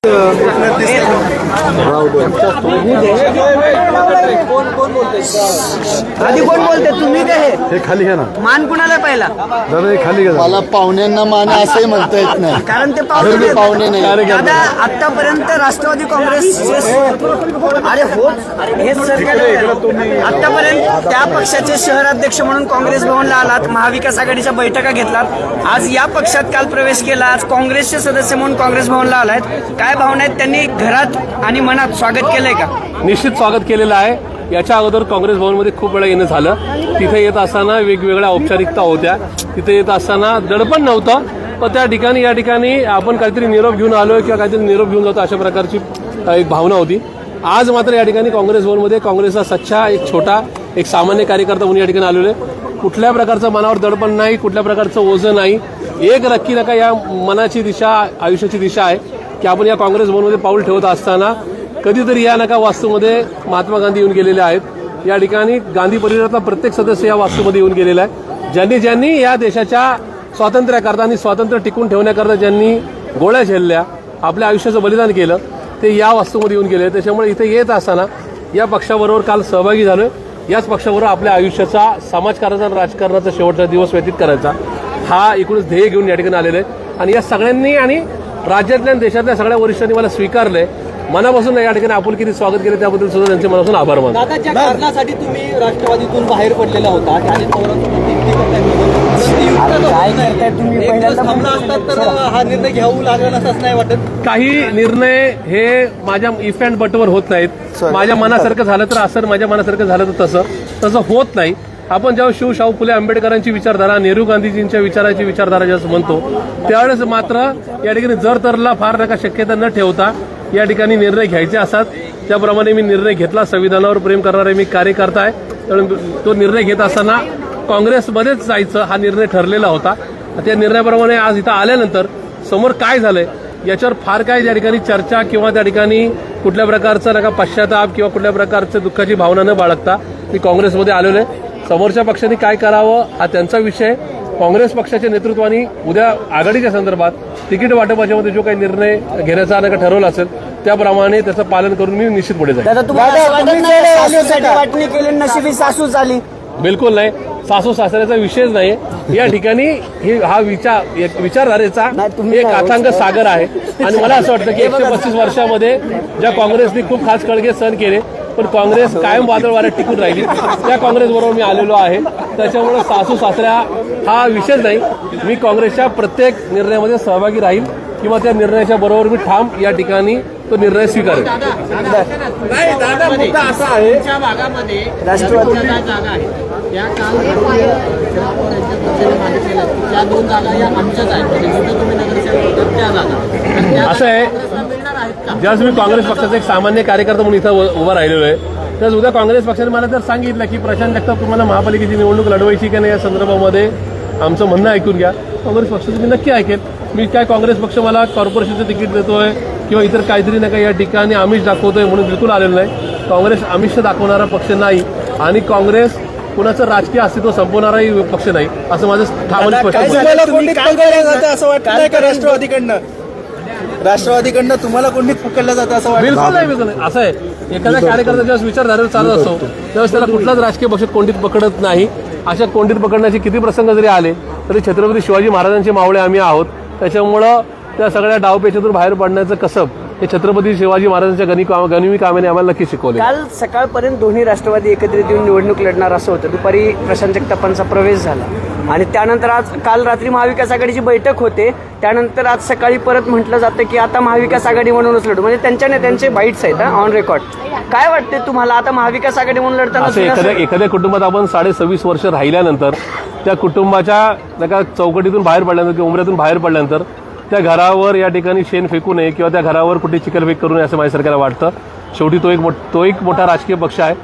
आधी कोण बोलते तुम्ही ते हे खाली घ्या ना. मान कुणाला पहिला दादा हे खाली घ्या. मला पाहुण्यांना मान असंही म्हणता येत नाही, कारण ते पाहुणे नाही. दादा आतापर्यंत राष्ट्रवादी काँग्रेसचे अरे हो हेच सरकार आतापर्यंत त्या पक्षाचे शहराध्यक्ष म्हणून काँग्रेस भवनला आलात, महाविकास आघाडीच्या बैठका घेतलात, आज या पक्षात काल प्रवेश केला, आज काँग्रेसचे सदस्य म्हणून काँग्रेस भवनला आलायत. काय भावना आहेत? त्यांनी घरात आणि मनात स्वागत केलंय का? निश्चित स्वागत केलेलं आहे. याच्या अगोदर काँग्रेस भवनमध्ये खूप वेळा येणं झालं. तिथे येत असताना वेगवेगळ्या औपचारिकता होत्या, तिथे येत असताना दडपण नव्हतं, पण त्या ठिकाणी या ठिकाणी आपण काहीतरी निरोप घेऊन आलोय किंवा काहीतरी निरोप घेऊन जातो अशा प्रकारची एक भावना होती. आज मात्र या ठिकाणी काँग्रेस भवनमध्ये काँग्रेसचा सच्चा एक छोटा एक सामान्य कार्यकर्ता म्हणून या ठिकाणी आलेलो आहे. कुठल्या प्रकारचं मनावर दडपण नाही, कुठल्या प्रकारचं ओझं नाही. एक नक्की नका या मनाची दिशा, आयुष्याची दिशा आहे की आपण या काँग्रेस भवनमध्ये पाऊल ठेवत असताना कधीतरी या नका वास्तूमध्ये महात्मा गांधी येऊन गेलेले आहेत. या ठिकाणी गांधी परिवारातला प्रत्येक सदस्य या वास्तूमध्ये येऊन गेलेला आहे. ज्यांनी ज्यांनी या देशाच्या स्वातंत्र्याकरता आणि स्वातंत्र्य टिकून ठेवण्याकरता ज्यांनी गोळ्या झेलल्या, आपल्या आयुष्याचं बलिदान केलं, ते या वास्तूमध्ये येऊन गेले. त्याच्यामुळे इथे येत असताना या पक्षाबरोबर काल सहभागी झालोय. याच पक्षाबरोबर आपल्या आयुष्याचा समाजकारणाचा आणि राजकारणाचा शेवटचा दिवस व्यतीत करायचा हा एकूणच ध्येय घेऊन या ठिकाणी आलेले आहे. आणि या सगळ्यांनी आणि राज्यातल्या देशातल्या सगळ्या वरिष्ठांनी मला स्वीकारलंय. मनापासून या ठिकाणी आपुलकीने स्वागत केलं, त्याबद्दल सुद्धा त्यांचे मनापासून आभार मानतो. दादा, ज्या कारणासाठी तुम्ही राष्ट्रवादीतून बाहेर पडलेला होता, काय करताय तुम्ही? पहिल्यांदा तर हा निर्णय घ्यावं लागला असं नाही वाटत? काही निर्णय हे माझ्या इफ अँड बटवर होत नाहीत. माझ्या मनासारखं झालं तर असं, माझ्या मनासारखं झालं तर तसं होत नाही. आपण जेव्हा शाहू फुले आंबेडकरांची विचारधारा, नेहरू गांधीजींच्या विचाराची विचारधारा ज्यावेळेस म्हणतो, त्यावेळेस मात्र या ठिकाणी जर तरला फार नका शक्यता न ठेवता या ठिकाणी निर्णय घ्यायचे असतात. त्याप्रमाणे मी निर्णय घेतला. संविधानावर प्रेम करणारे मी कार्यकर्ता आहे, त्यामुळे तो निर्णय घेत असताना काँग्रेसमध्येच जायचं हा निर्णय ठरलेला होता. त्या निर्णयाप्रमाणे आज इथं आल्यानंतर समोर काय झालंय याच्यावर फार काय त्या ठिकाणी चर्चा किंवा त्या ठिकाणी कुठल्या प्रकारचा नका पश्चाताप किंवा कुठल्या प्रकारचं दुःखाची भावना न बाळगता मी काँग्रेसमध्ये आलेलो आहे. समोरच्या पक्षांनी काय करावं हा त्यांचा विषय. काँग्रेस पक्षाच्या नेतृत्वाने उद्या आघाडीच्या संदर्भात तिकीट वाटपाच्यामध्ये जो काही निर्णय घेण्याचा नका ठरवला असेल त्याप्रमाणे त्याचं पालन करून मी निश्चित पुढे जाईल. दादा तुम्हाला वाटणी केली, नशिबी सासू झाली? बिलकुल नाही, सासू सासऱ्याचा विषयच नाही. या ठिकाणी हा विचारधारेचा एक अथांग सागर आहे. आणि मला असं वाटतं की 135 वर्षामध्ये ज्या काँग्रेसने खूप खास कळगे सहन केले, पण काँग्रेस कायम वादळ वाऱ्यात टिकून राहिली, त्या काँग्रेसबरोबर मी आलेलो आहे. त्याच्यामुळे सासू सासऱ्या हा विषयच नाही. मी काँग्रेसच्या प्रत्येक निर्णयामध्ये सहभागी राहील किंवा त्या निर्णयाच्या बरोबर मी ठाम या ठिकाणी तो निर्णय स्वीकारेल. असा आहे भागामध्ये राष्ट्रवादी जागा आहे त्या काल त्या 2 जागा या आमच्याच आहेत. तुम्ही नगरसेवक त्या जागा असं आहे, ज्यावेळेस मी काँग्रेस पक्षाचा एक सामान्य कार्यकर्ता म्हणून इथं उभा राहिलेलो आहे, तर उद्या काँग्रेस पक्षाने मला जर सांगितलं की प्रशांत जगताप तुम्हाला महापालिकेची निवडणूक लढवायची की नाही या संदर्भामध्ये आमचं म्हणणं ऐकून घ्या, काँग्रेस पक्षाचं मी नक्की ऐकेल. मी काय काँग्रेस पक्ष मला कॉर्पोरेशनचं तिकीट देतोय किंवा इतर काहीतरी नका या ठिकाणी आमिष दाखवतोय म्हणून बिलकुल आलेलं नाही. काँग्रेस आमिष दाखवणारा पक्ष नाही आणि काँग्रेस कुणाचं राजकीय अस्तित्व संपवणाराही पक्ष नाही, असं माझं ठामपणे स्पष्ट मत आहे. असं वाटतं का राष्ट्रवादीकडनं तुम्हाला कोणीच पकडलं जातं असं वाटतं? बिलकुल नाही, बिलकुल नाही. असं आहे, एखादा कार्यकर्ता ज्यावेळेस विचारधारेवर चालत असतो त्यावेळेस त्याला कुठलाच राजकीय पक्ष कोंडीत पकडत नाही. अशा कोंडीत पकडण्याचे किती प्रसंग जरी आले तरी छत्रपती शिवाजी महाराजांचे मावळे आम्ही आहोत. त्याच्यामुळं त्या सगळ्या डावपेचातून बाहेर पडण्याचं कसब हे छत्रपती शिवाजी महाराजांच्या गनिमी कामाने आम्हाला नक्की शिकवले. काल सकाळपर्यंत दोन्ही राष्ट्रवादी एकत्रित येऊन निवडणूक लढणार असं होतं. दुपारी प्रशांत जगतापांचा प्रवेश झाला आणि त्यानंतर काल रात्री महाविकास आघाडीची बैठक होते. त्यानंतर आज सकाळी परत म्हटलं जातं की आता महाविकास आघाडी म्हणूनच लढू, म्हणजे त्यांच्या नेत्यांचे बाईट्स आहेत ऑन रेकॉर्ड. काय वाटते तुम्हाला आता महाविकास आघाडी म्हणून लढताना? एखाद्या कुटुंबात आपण 26.5 वर्ष राहिल्यानंतर त्या कुटुंबाच्या चौकटीतून बाहेर पडल्यानंतर किंवा उमऱ्यातून बाहेर पडल्यानंतर त्या घरावर या ठिकाणी शेण फेकू नये किंवा त्या घरावर कुठे चिखलफेक करू नये असं माझ्या सरकारला वाटतं. शेवटी तो एक मोठा राजकीय पक्ष आहे.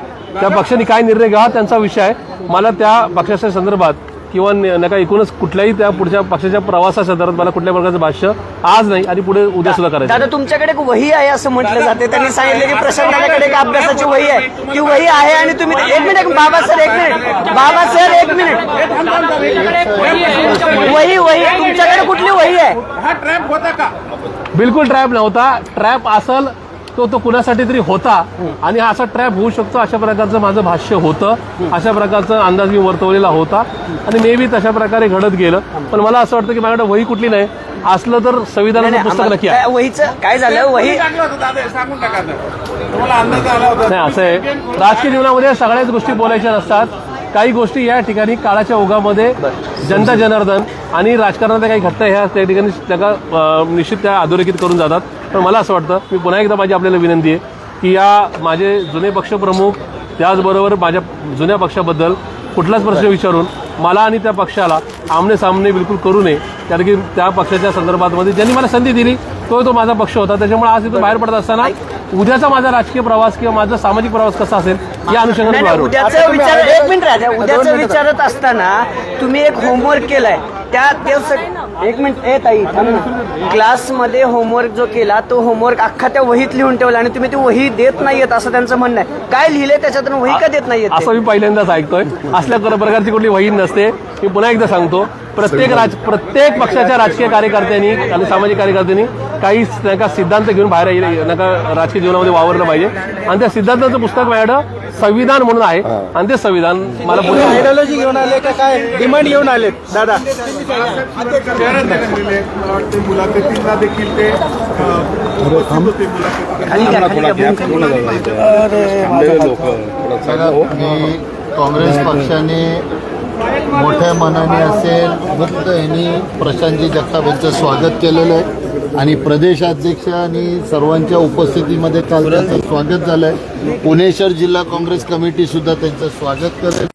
त्या पक्षाने काय निर्णय घ्यावा त्यांचा विषय आहे. मला त्या पक्षाच्या संदर्भात किंवा नका एकूणच कुठल्याही त्या पुढच्या पक्षाच्या प्रवासासंदर्भात मला कुठल्या प्रकारचं भाष्य आज नाही आणि पुढे उद्या सुद्धा करायचं. दादा तुमच्याकडे एक वही आहे असं म्हटलं जाते. त्यांनी सांगितलं की प्रशांत दादाकडे एक अभ्यासाची वही आहे. ती वही आहे आणि तुम्ही एक मिनिट बाबा सर एक मिनिट वही तुमच्याकडे कुठली वही आहे? बिलकुल ट्रॅप नव्हता. ट्रॅप असल तो कुणासाठी तरी होता आणि हा असा ट्रॅप होऊ शकतो अशा प्रकारचं माझं भाष्य होतं. अशा प्रकारचा अंदाज मी वर्तवलेला होता आणि मे बी तशा प्रकारे घडत गेलं. पण मला असं वाटतं की माझ्याकडे वही कुठली नाही. असलं तर संविधानाचं पुस्तक नक्की आहे. वहीचं काय झालं? वही नाही असं आहे, राजकीय जीवनामध्ये सगळ्याच गोष्टी बोलायच्या नसतात. काही गोष्टी या ठिकाणी काळाच्या ओघामध्ये जनता जनार्दन आणि राजकारणाच्या काही घटना ह्या त्या ठिकाणी त्या निश्चित त्या अधोरेखित करून जातात. पण मला असं वाटतं, मी पुन्हा एकदा माझी आपल्याला विनंती आहे की या माझे जुने पक्षप्रमुख त्याचबरोबर माझ्या जुन्या पक्षाबद्दल कुठलाच प्रश्न विचारून मला आणि त्या पक्षाला आमने सामने बिलकुल करू नये. कारण की त्या पक्षाच्या संदर्भात ज्यांनी मला संधी दिली तो माझा पक्ष होता. त्याच्यामुळे आज इथं बाहेर पडत असताना उद्याचा माझा राजकीय प्रवास किंवा माझा सामाजिक प्रवास कसा असेल या अनुषंगाने बाहेर पडतो. उद्याचं विचार एक मिनिट राजा. उद्याचं विचारत असताना तुम्ही एक होमवर्क केलाय एक मिनिट ताई क्लासमध्ये होमवर्क जो केला तो होमवर्क अख्खा त्या वहीत लिहून ठेवला आणि तुम्ही ती वही देत नाहीयेत असं त्यांचं म्हणणं आहे. काय लिहिलंय त्याच्यातून वही का देत नाहीयेत? असं मी पहिल्यांदाच ऐकतोय. असल्या प्रकारची कुठली वही नसते. मी पुन्हा एकदा सांगतो, प्रत्येक पक्षाच्या राजकीय कार्यकर्त्यांनी आणि सामाजिक कार्यकर्त्यांनी काही नका सिद्धांत घेऊन बाहेर नका राजकीय जीवनामध्ये वावरलं पाहिजे. आणि त्या सिद्धांताचं पुस्तक माझ्याकडं संविधान म्हणून आहे आणि ते संविधान मला आयडियोलॉजी घेऊन आले का काय डिमांड घेऊन आले दादा? मी काँग्रेस पक्षाने मोठ्या मनाने असेल मुक्त यांनी प्रशांतजी जगताप यांचं स्वागत केलेलं आहे आणि प्रदेशाध्यक्ष आणि सर्वांच्या उपस्थितीमध्ये काल त्यांचं स्वागत झालं आहे. पुणे शहर जिल्हा काँग्रेस कमिटीसुद्धा त्यांचं स्वागत करेल.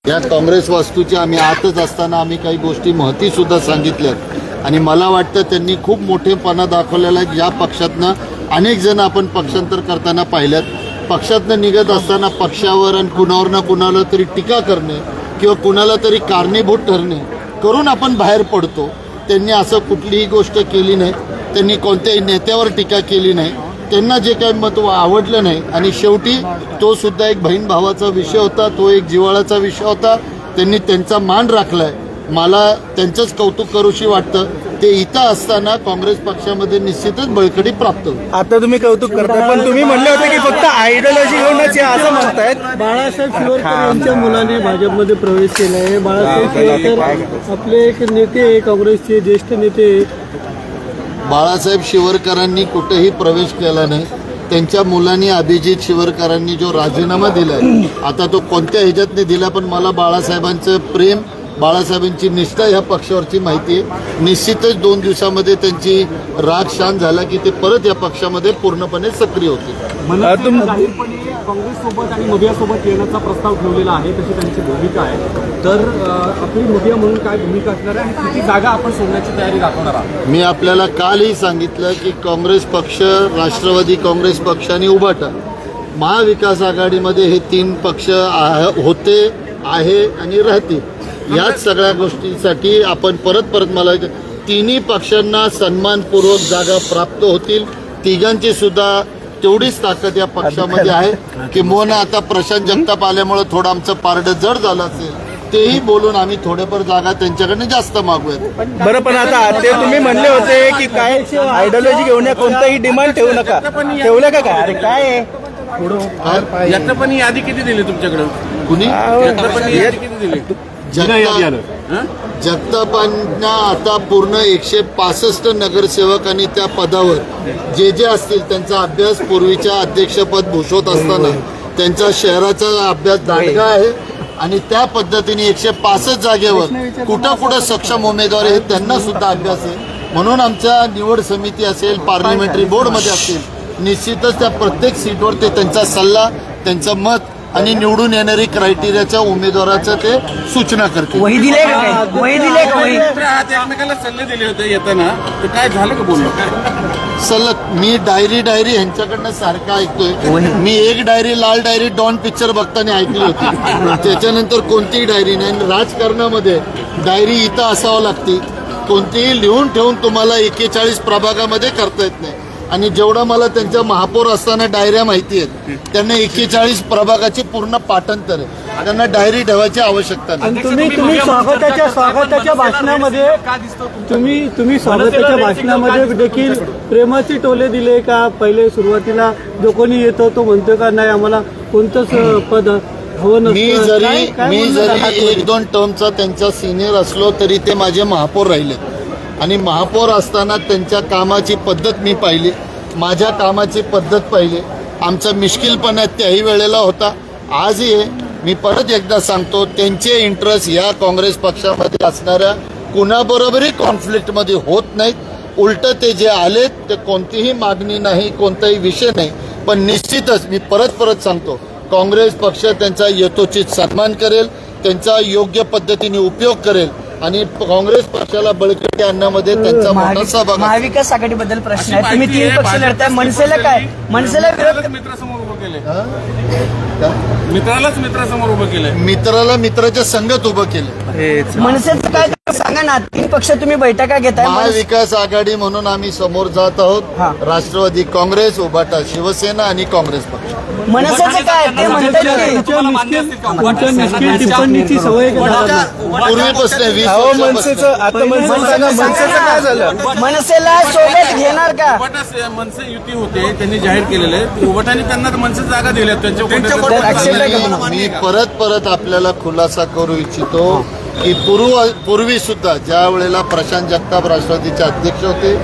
या काँग्रेस वास्तूच्या आम्ही आतच असताना आम्ही काही गोष्टी महतीसुद्धा सांगितल्यात आणि मला वाटतं त्यांनी खूप मोठेपणा दाखवलेला आहे. या पक्षातनं अनेक जण आपण पक्षांतर करताना पाहिल्यात. पक्षातनं निघत असताना पक्षावर आणि कुणावर ना कुणाला तरी टीका करणे किंवा कुणाला तरी कारणीभूत ठरणे करून आपण बाहेर पडतो. त्यांनी असं कुठलीही गोष्ट केली नाही. त्यांनी कोणत्याही नेत्यावर टीका केली नाही. त्यांना जे काही मत आवडलं नाही आणि शेवटी तो सुद्धा एक बहीण भावाचा विषय होता. तो एक जिव्हाळ्याचा विषय होता. त्यांनी त्यांचा मान राखलाय. मला त्यांचंच कौतुक करूशी वाटतं. ते इथं असताना काँग्रेस पक्षामध्ये निश्चितच बळकटी प्राप्त होईल. आता तुम्ही कौतुक करताय पण तुम्ही म्हणले होते की फक्त आयडियोलॉजी घेऊनच असं म्हणतायत. बाळासाहेब शिवरकर यांच्या मुलाने भाजपमध्ये प्रवेश केला आहे. बाळासाहेब शिवरकर आपले एक नेते आहे, काँग्रेसचे ज्येष्ठ नेते. बाळासाहेब शिवरकरांनी कुठेही प्रवेश केला नाही. त्यांच्या मुलांनी अभिजित शिवरकरांनी जो राजीनामा दिलाय आता तो कोणत्या ह्याच्यातने दिला पण मला बाळासाहेबांचं प्रेम बाळासाहेबांची निष्ठा ह्या पक्षावरची माहिती आहे. निश्चितच 2 दिवसामध्ये त्यांची राग शांत झाला की ते परत या पक्षामध्ये पूर्णपणे सक्रिय होतील. काँग्रेस सोबत आणि मबियासोबत येण्याचा प्रस्ताव ठेवलेला आहे, तशी त्यांची भूमिका आहे. तर आपली मबिया म्हणून काय भूमिका असणार आहे आणि किती जागा आपण सोडण्याची तयारी दाखवणार आहात? मी आपल्याला कालही सांगितलं की काँग्रेस पक्ष, राष्ट्रवादी काँग्रेस पक्ष आणि उभाटा महाविकास आघाडीमध्ये हे 3 पक्ष होते, आहे आणि राहतील. याच सगळ्या गोष्टींसाठी आपण परत मला तिन्ही पक्षांना सन्मानपूर्वक जागा प्राप्त होतील. तिघांची सुद्धा तेवढीच ताकद या पक्षामध्ये आहे की मोना आता प्रशांत जगताप आल्यामुळे थोडं आमचं पारडं जड झालं असेल तेही बोलून आम्ही थोडेफार जागा त्यांच्याकडनं जास्त मागूयात. बरं पण आता ते तुम्ही म्हणले होते की काय आयडियोलॉजी घेऊन कोणताही डिमांड ठेवू नका. ठेवलं का काय? अरे काय पण यादी किती दिली तुमच्याकडे? कुणी किती दिली? जगतापांना आता पूर्ण 165 नगरसेवक आणि त्या पदावर जे असतील त्यांचा अभ्यास पूर्वीच्या अध्यक्षपद भूषवत असताना त्यांचा शहराचा अभ्यास दांडगा आहे आणि त्या पद्धतीने 165 जागेवर कुठं सक्षम उमेदवार आहेत त्यांना सुद्धा अभ्यास आहे. म्हणून आमच्या निवड समिती असेल, पार्लमेंटरी बोर्डमध्ये असेल, निश्चितच त्या प्रत्येक सीटवर ते त्यांचा सल्ला, त्यांचं मत आणि निवडून येणारी क्रायटेरियाच्या उमेदवाराचं ते सूचना करतील. वही दिले का काय? वही दिले का वही? एकमेकाला सल्ले दिले होते येताना तर काय झालं का बोलणं? सलग मी डायरी ह्यांच्याकडनं सारखं ऐकतोय. मी एक डायरी लाल डायरी डॉन पिक्चर बघताना ऐकली होती. त्याच्यानंतर कोणतीही डायरी नाही. राजकारणामध्ये डायरी इथं असावं लागते. कोणतीही लिहून ठेवून तुम्हाला 41 प्रभागामध्ये करता येत नाही. आणि जेवढं मला त्यांच्या महापौर असताना डायऱ्या माहिती आहेत, त्यांना 41 प्रभागाची पूर्ण पाठांतर आहे. त्यांना डायरी ठेवायची आवश्यकता नाही. तुम्ही स्वागताच्या भाषणामध्ये तुम्ही स्वागताच्या भाषणामध्ये देखील प्रेमाची टोले दिले का? पहिले सुरुवातीला जो कोणी येतो तो म्हणतो का नाही आम्हाला कोणतंच पद हवं नसतं? मी जरी 1-2 टर्मचा त्यांचा सिनियर असलो तरी ते माझे महापौर राहिले आणि महापौर असताना त्यांच्या कामाची पद्धत मी पाहिली, माझ्या कामाची पद्धत पाहिली. आमचा मिश्किलपणा त्याही वेळेला होता, आजही आहे. मी परत एकदा सांगतो, त्यांचे इंटरेस्ट या काँग्रेस पक्षामध्ये असणाऱ्या कुणाबरोबरही कॉन्फ्लिक्टमध्ये होत नाहीत. उलट ते जे आलेत ते कोणतीही मागणी नाही, कोणताही विषय नाही. पण निश्चितच मी परत सांगतो, काँग्रेस पक्ष त्यांचा यथोचित सन्मान करेल, त्यांचा योग्य पद्धतीने उपयोग करेल आणि काँग्रेस पक्षाला बळकटी आणण्यामध्ये त्यांचा मोठा सहभाग. महाविकास आघाडीबद्दल प्रश्न आहे. तुम्ही 3 पक्ष लढताय. मनसेला काय? मनसेला विरोध मित्रासमोर उभं केले, मित्रासमोर उभं केलंय. मित्राला मित्राच्या संगत उभं केलं. मनसेचं काय सांगा ना. 3 पक्ष तुम्ही बैठका घेताय. महाविकास आघाडी म्हणून आम्ही समोर जात आहोत. राष्ट्रवादी काँग्रेस, उभाटा शिवसेना आणि काँग्रेस पक्ष. मनसेचं काय? ते म्हणतात टिप्पणीची सवय पूर्वीपासून 20 मनसेचं आता मनसेचं काय झालं? मनसेला सोबत घेणार का? उभाटा मनसे युती होते, त्यांनी जाहीर केलेले. उभाटाने त्यांना मनसे जागा दिल्या मी परत आपल्याला खुलासा करू इच्छितो की पूर्वी सुद्धा ज्या वेळेला प्रशांत जगताप राष्ट्रवादीचे अध्यक्ष होते,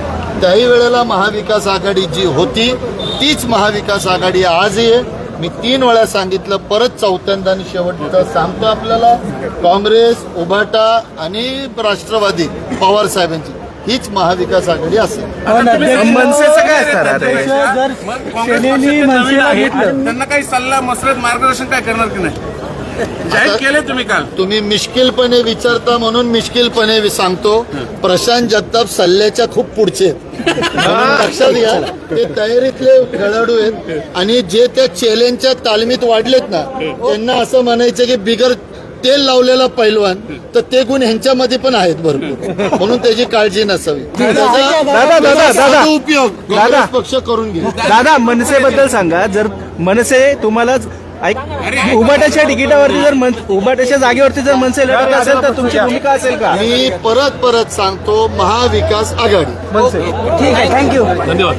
त्याही वेळेला महाविकास आघाडी जी होती तीच महाविकास आघाडी आजही आहे. मी 3 वेळा सांगितलं, परत चौथ्यांदा आणि शेवटचं सांगतो आपल्याला, काँग्रेस, उभाटा आणि राष्ट्रवादी पवार साहेबांची हीच महाविकास आघाडी असेल. मनसेचं काय असणार? जर सेनेनी मनसेला घेतलं, त्यांना काही सल्ला मसरत मार्गदर्शन काय करणार की नाही? जाहीर केले तुम्ही काल. तुम्ही मिश्किलपणे विचारता म्हणून मिश्किलपणे सांगतो, प्रशांत जगताप सल्ल्याच्या खूप पुढचे आहेत. म्हणून लक्षात घ्या, ते तयारीतले खेळाडू आहेत आणि जे त्या चॅलेंजच्या तालमीत वाढलेत ना, त्यांना असं म्हणायचं की बिगर तेल लावलेला पैलवान, तर ते गुण ह्यांच्यामध्ये पण आहेत भरपूर. म्हणून त्याची काळजी नसावी. त्याचा उपयोग काँग्रेस पक्ष करून घे. दादा मनसेबद्दल सांगा. जर मनसे तुम्हाला उभाटाच्या तिकिटावरती जर उभाटाच्या जागेवरती जर मनसे लढत असेल तर तुमची भूमिका असेल का? मी परत सांगतो, महाविकास आघाडी. ठीक आहे. थँक्यू. धन्यवाद.